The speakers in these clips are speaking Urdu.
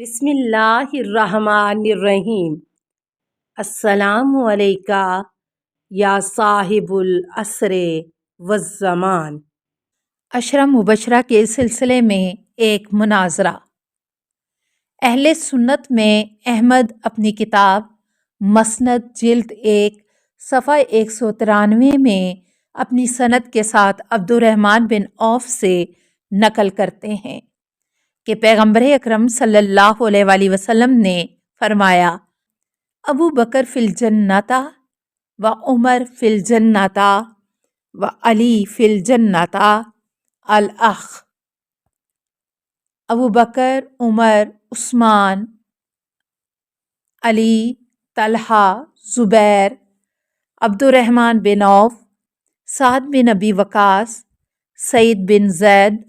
بسم اللہ الرحمن الرحیم۔ السلام علیکہ یا صاحب العصر والزمان۔ عشرہ مبشرہ کے سلسلے میں ایک مناظرہ۔ اہل سنت میں احمد اپنی کتاب مسند جلد 1 صفحہ 193 میں اپنی سند کے ساتھ عبد الرحمن بن عوف سے نقل کرتے ہیں کہ پیغمبر اکرم صلی اللہ علیہ وآلہ وسلم نے فرمایا: ابو بکر فی الجنۃ و عمر فی الجنۃ و علی فی الجنۃ الاخ۔ ابو بکر، عمر، عثمان، علی، طلحہ، زبیر، عبد الرحمن بن عوف، سعد بن ابی وقاص، سعید بن زید،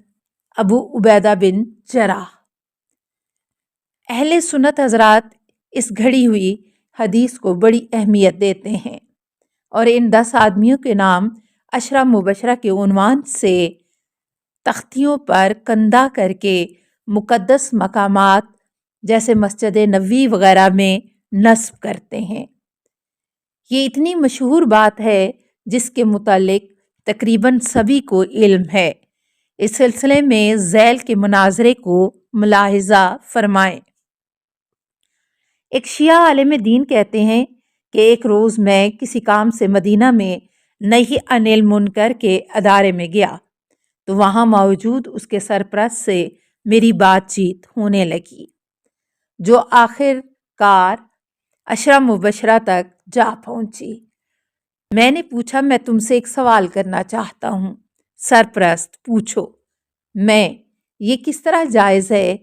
ابو عبیدہ بن جراح۔ اہل سنت حضرات اس گھڑی ہوئی حدیث کو بڑی اہمیت دیتے ہیں اور ان 10 آدمیوں کے نام عشرہ مبشرہ کے عنوان سے تختیوں پر کندہ کر کے مقدس مقامات جیسے مسجد نبوی وغیرہ میں نصب کرتے ہیں۔ یہ اتنی مشہور بات ہے جس کے متعلق تقریباً سبھی کو علم ہے۔ اس سلسلے میں ذیل کے مناظرے کو ملاحظہ فرمائیں۔ ایک شیعہ عالم دین کہتے ہیں کہ ایک روز میں کسی کام سے مدینہ میں نہی عن المنکر کے ادارے میں گیا تو وہاں موجود اس کے سرپرست سے میری بات چیت ہونے لگی، جو آخر کار عشرہ مبشرہ تک جا پہنچی۔ میں نے پوچھا، میں تم سے ایک سوال کرنا چاہتا ہوں۔ سرپرست: پوچھو۔ میں: یہ کس طرح جائز ہے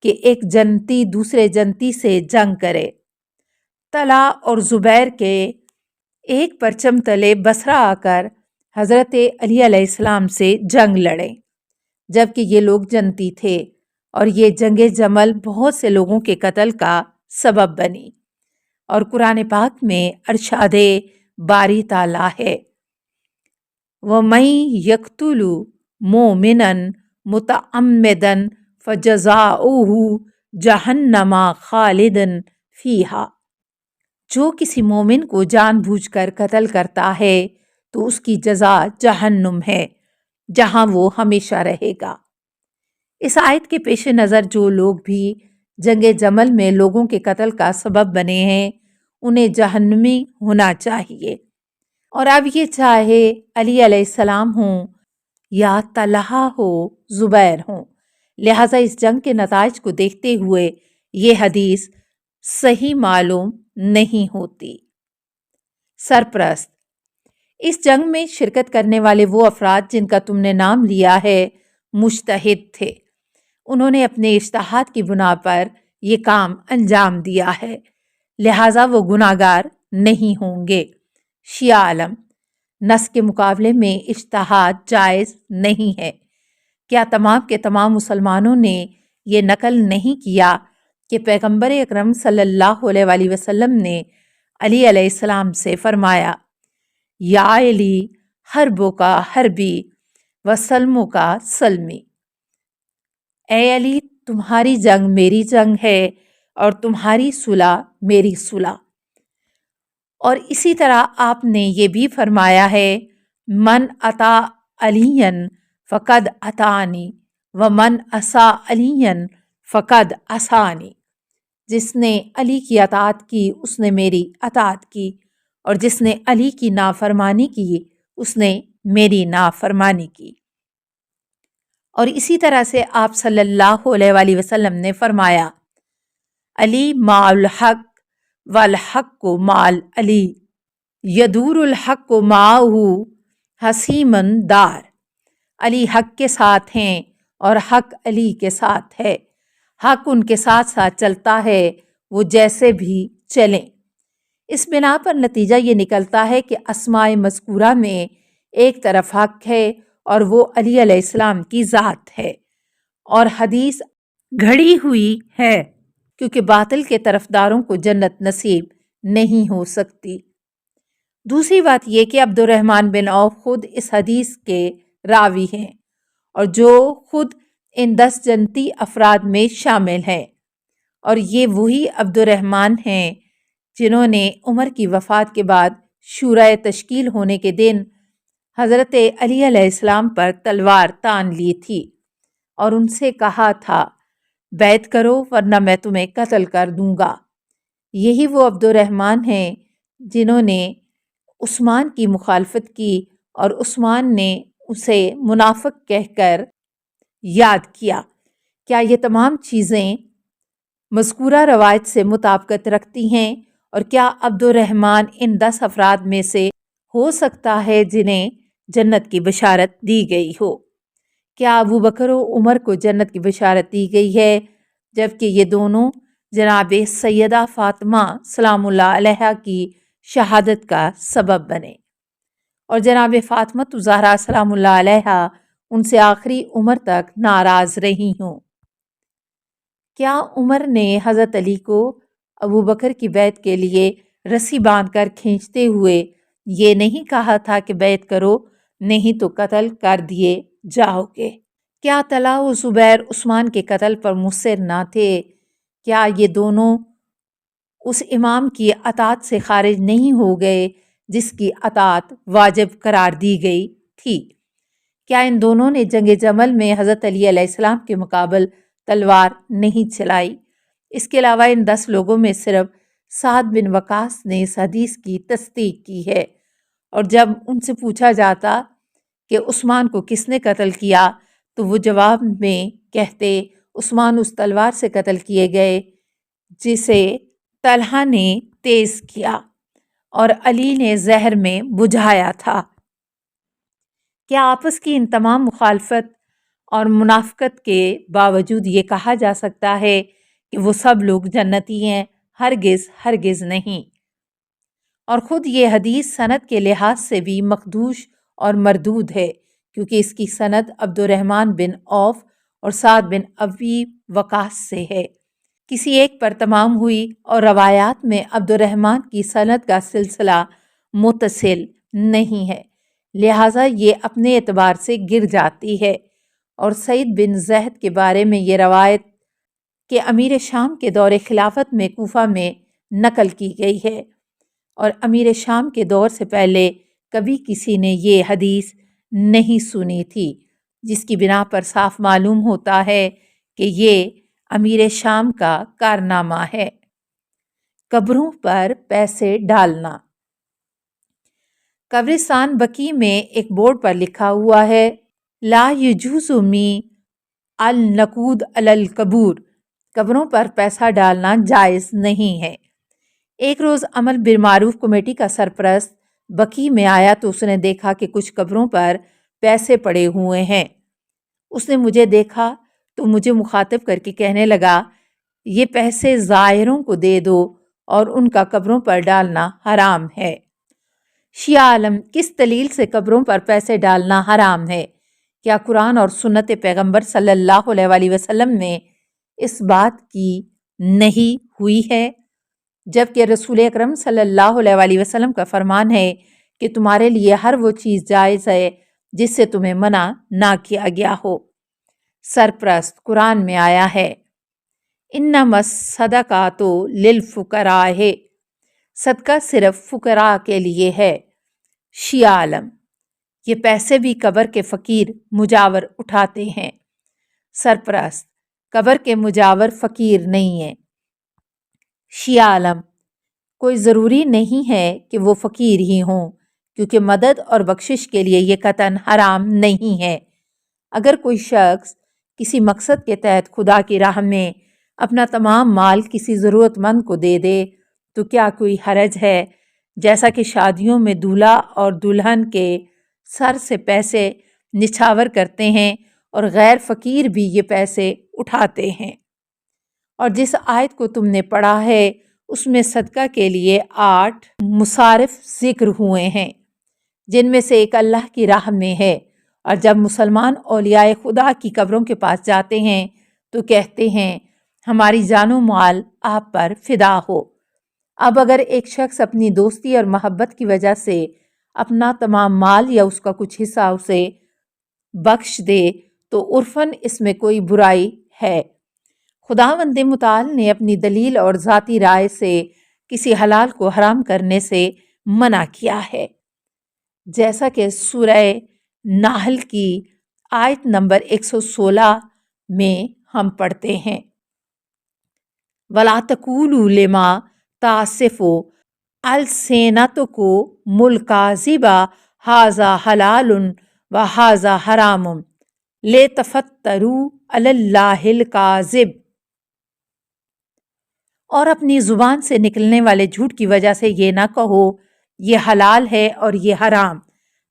کہ ایک جنتی دوسرے جنتی سے جنگ کرے؟ طلحہ اور زبیر کے ایک پرچم تلے بصرہ آ کر حضرت علی علیہ السلام سے جنگ لڑیں، جبکہ یہ لوگ جنتی تھے اور یہ جنگ جمل بہت سے لوگوں کے قتل کا سبب بنی، اور قرآن پاک میں ارشاد باری تعالیٰ ہے: وَمَن يَقْتُلْ مُؤْمِنًا مُتَعَمِّدًا فَجَزَاؤُهُ جَهَنَّمَ خَالِدًا فِيهَا۔ جو کسی مومن کو جان بوجھ کر قتل کرتا ہے تو اس کی جزا جہنم ہے جہاں وہ ہمیشہ رہے گا۔ اس آیت کے پیش نظر جو لوگ بھی جنگ جمل میں لوگوں کے قتل کا سبب بنے ہیں انہیں جہنمی ہونا چاہیے، اور اب یہ چاہے علی علیہ السلام ہوں یا طلحہ ہو، زبیر ہوں۔ لہٰذا اس جنگ کے نتائج کو دیکھتے ہوئے یہ حدیث صحیح معلوم نہیں ہوتی۔ سرپرست: اس جنگ میں شرکت کرنے والے وہ افراد جن کا تم نے نام لیا ہے مجتہد تھے، انہوں نے اپنے اجتہاد کی بنا پر یہ کام انجام دیا ہے، لہٰذا وہ گناہگار نہیں ہوں گے۔ شیعہ عالم: نص کے مقابلے میں اجتہاد جائز نہیں ہے۔ کیا تمام کے تمام مسلمانوں نے یہ نقل نہیں کیا کہ پیغمبر اکرم صلی اللہ علیہ وآلہ وسلم نے علی علیہ السلام سے فرمایا: یا علی حربوں کا حربی و سلموں کا سلمی؟ اے علی، تمہاری جنگ میری جنگ ہے اور تمہاری صلح میری صلح۔ اور اسی طرح آپ نے یہ بھی فرمایا ہے: من اطاع علیٰ فقد اطاعنی ومن عصی علیٰ فقد عصانی۔ جس نے علی کی اطاعت کی اس نے میری اطاعت کی، اور جس نے علی کی نافرمانی کی اس نے میری نافرمانی کی۔ اور اسی طرح سے آپ صلی اللہ علیہ وآلہ وسلم نے فرمایا: علی مع الحق والحق مع علی یدور الحق معہ حسیما دار۔ علی حق کے ساتھ ہیں اور حق علی کے ساتھ ہے، حق ان کے ساتھ ساتھ چلتا ہے وہ جیسے بھی چلیں۔ اس بنا پر نتیجہ یہ نکلتا ہے کہ اسماء مذکورہ میں ایک طرف حق ہے اور وہ علی علیہ السلام کی ذات ہے، اور حدیث گھڑی ہوئی ہے کیونکہ باطل کے طرفداروں کو جنت نصیب نہیں ہو سکتی۔ دوسری بات یہ کہ عبد الرحمن بن عوف خود اس حدیث کے راوی ہیں اور جو خود ان 10 جنتی افراد میں شامل ہیں، اور یہ وہی عبد الرحمن ہیں جنہوں نے عمر کی وفات کے بعد شورائے تشکیل ہونے کے دن حضرت علی علیہ السلام پر تلوار تان لی تھی اور ان سے کہا تھا بیعت کرو ورنہ میں تمہیں قتل کر دوں گا۔ یہی وہ عبد الرحمن ہیں جنہوں نے عثمان کی مخالفت کی اور عثمان نے اسے منافق کہہ کر یاد کیا۔ کیا یہ تمام چیزیں مذکورہ روایت سے مطابقت رکھتی ہیں؟ اور کیا عبد الرحمن ان 10 افراد میں سے ہو سکتا ہے جنہیں جنت کی بشارت دی گئی ہو؟ کیا ابو بکر و عمر کو جنت کی بشارت دی گئی ہے جبکہ یہ دونوں جناب سیدہ فاطمہ سلام اللہ علیہا کی شہادت کا سبب بنے اور جناب فاطمہ الزہرا سلام اللہ علیہا ان سے آخری عمر تک ناراض رہی ہوں؟ کیا عمر نے حضرت علی کو ابو بکر کی بیعت کے لیے رسی باندھ کر کھینچتے ہوئے یہ نہیں کہا تھا کہ بیعت کرو نہیں تو قتل کر دیے جاؤ گے؟ کیا طلحہ و زبیر عثمان کے قتل پر مصر نہ تھے؟ کیا یہ دونوں اس امام کی اطاعت سے خارج نہیں ہو گئے جس کی اطاعت واجب قرار دی گئی تھی؟ کیا ان دونوں نے جنگ جمل میں حضرت علی علیہ السلام کے مقابل تلوار نہیں چلائی؟ اس کے علاوہ ان 10 لوگوں میں صرف سعد بن وقاص نے اس حدیث کی تصدیق کی ہے، اور جب ان سے پوچھا جاتا کہ عثمان کو کس نے قتل کیا تو وہ جواب میں کہتے عثمان اس تلوار سے قتل کیے گئے جسے طلحہ نے تیز کیا اور علی نے زہر میں بجھایا تھا۔ کیا آپس کی ان تمام مخالفت اور منافقت کے باوجود یہ کہا جا سکتا ہے کہ وہ سب لوگ جنتی ہیں؟ ہرگز ہرگز نہیں۔ اور خود یہ حدیث سند کے لحاظ سے بھی مخدوش اور مردود ہے کیونکہ اس کی سند عبد الرحمن بن عوف اور سعد بن ابی وقاص سے ہے، کسی ایک پر تمام ہوئی، اور روایات میں عبد الرحمن کی سند کا سلسلہ متصل نہیں ہے، لہٰذا یہ اپنے اعتبار سے گر جاتی ہے۔ اور سعید بن زید کے بارے میں یہ روایت کہ امیر شام کے دور خلافت میں کوفہ میں نقل کی گئی ہے، اور امیر شام کے دور سے پہلے کبھی کسی نے یہ حدیث نہیں سنی تھی، جس کی بنا پر صاف معلوم ہوتا ہے کہ یہ امیر شام کا کارنامہ ہے۔ قبروں پر پیسے ڈالنا۔ قبرستان بقیع میں ایک بورڈ پر لکھا ہوا ہے لا یجوز می النقود علی القبور، قبروں پر پیسہ ڈالنا جائز نہیں ہے۔ ایک روز امر بالمعروف کمیٹی کا سرپرست بقیع میں آیا تو اس نے دیکھا کہ کچھ قبروں پر پیسے پڑے ہوئے ہیں۔ اس نے مجھے دیکھا تو مجھے مخاطب کر کے کہنے لگا یہ پیسے زائروں کو دے دو اور ان کا قبروں پر ڈالنا حرام ہے۔ شیعہ عالم، کس دلیل سے قبروں پر پیسے ڈالنا حرام ہے؟ کیا قرآن اور سنت پیغمبر صلی اللہ علیہ وآلہ وسلم میں اس بات کی نہی ہوئی ہے؟ جبکہ رسول اکرم صلی اللہ علیہ وآلہ وسلم کا فرمان ہے کہ تمہارے لیے ہر وہ چیز جائز ہے جس سے تمہیں منع نہ کیا گیا ہو۔ سرپرست، قرآن میں آیا ہے انما الصدقات للفقراء، صدقہ صرف فقراء کے لیے ہے۔ شیعہ عالم، یہ پیسے بھی قبر کے فقیر مجاور اٹھاتے ہیں۔ سرپرست، قبر کے مجاور فقیر نہیں ہیں۔ شیعہ عالم، کوئی ضروری نہیں ہے کہ وہ فقیر ہی ہوں کیونکہ مدد اور بخشش کے لیے یہ قطعاً حرام نہیں ہے۔ اگر کوئی شخص کسی مقصد کے تحت خدا کی راہ میں اپنا تمام مال کسی ضرورت مند کو دے دے تو کیا کوئی حرج ہے؟ جیسا کہ شادیوں میں دولہا اور دلہن کے سر سے پیسے نچھاور کرتے ہیں اور غیر فقیر بھی یہ پیسے اٹھاتے ہیں۔ اور جس آیت کو تم نے پڑھا ہے اس میں صدقہ کے لیے 8 مصارف ذکر ہوئے ہیں جن میں سے ایک اللہ کی راہ میں ہے، اور جب مسلمان اولیاء خدا کی قبروں کے پاس جاتے ہیں تو کہتے ہیں ہماری جان و مال آپ پر فدا ہو۔ اب اگر ایک شخص اپنی دوستی اور محبت کی وجہ سے اپنا تمام مال یا اس کا کچھ حصہ اسے بخش دے تو عرفاً اس میں کوئی برائی ہے، خداوند متعال نے اپنی دلیل اور ذاتی رائے سے کسی حلال کو حرام کرنے سے منع کیا ہے، جیسا کہ سورہ نحل کی آیت نمبر 116 میں ہم پڑھتے ہیں، وَلَا تَقُولُوا لِمَا تَصِفُ أَلْسِنَتُكُمُ الْكَذِبَ هَٰذَا حَلَالٌ وَهَٰذَا حَرَامٌ لِتَفْتَرُوا عَلَى اللَّهِ الْكَذِبَ، اور اپنی زبان سے نکلنے والے جھوٹ کی وجہ سے یہ نہ کہو یہ حلال ہے اور یہ حرام،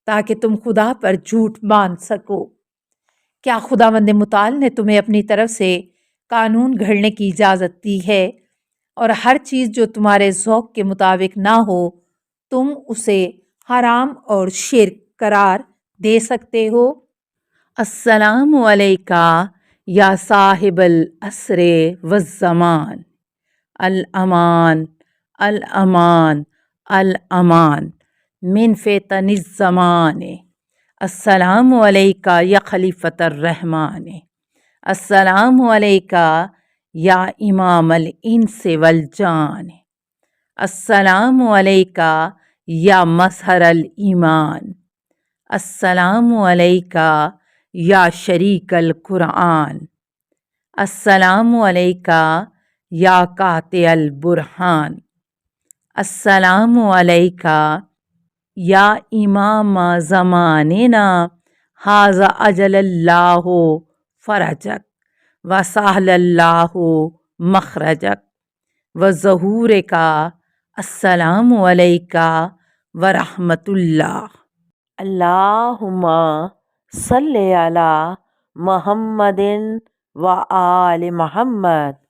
تاکہ تم خدا پر جھوٹ باندھ سکو۔ کیا خداوند متعال نے تمہیں اپنی طرف سے قانون گھڑنے کی اجازت دی ہے، اور ہر چیز جو تمہارے ذوق کے مطابق نہ ہو تم اسے حرام اور شرک قرار دے سکتے ہو؟ السلام علیکہ یا صاحب العصر والزمان، الامان الامان الامان من فتن الزمان، السلام علیکہ یا خلیفۃ الرحمن، السلام علیکہ یا امام الانس والجان، السلام علیکہ یا مظہر الایمان، السلام علیکہ یا شریک القرآن، السلام علیکہ یا قاطع البرہان، السلام علیکہ یا امام زماننا ھذا اجل اللہ فرجک وسہل اللہ مخرجک وظہورک، السلام علیکہ ورحمۃ اللہ۔ اللہم صلی علی محمد و آل محمد۔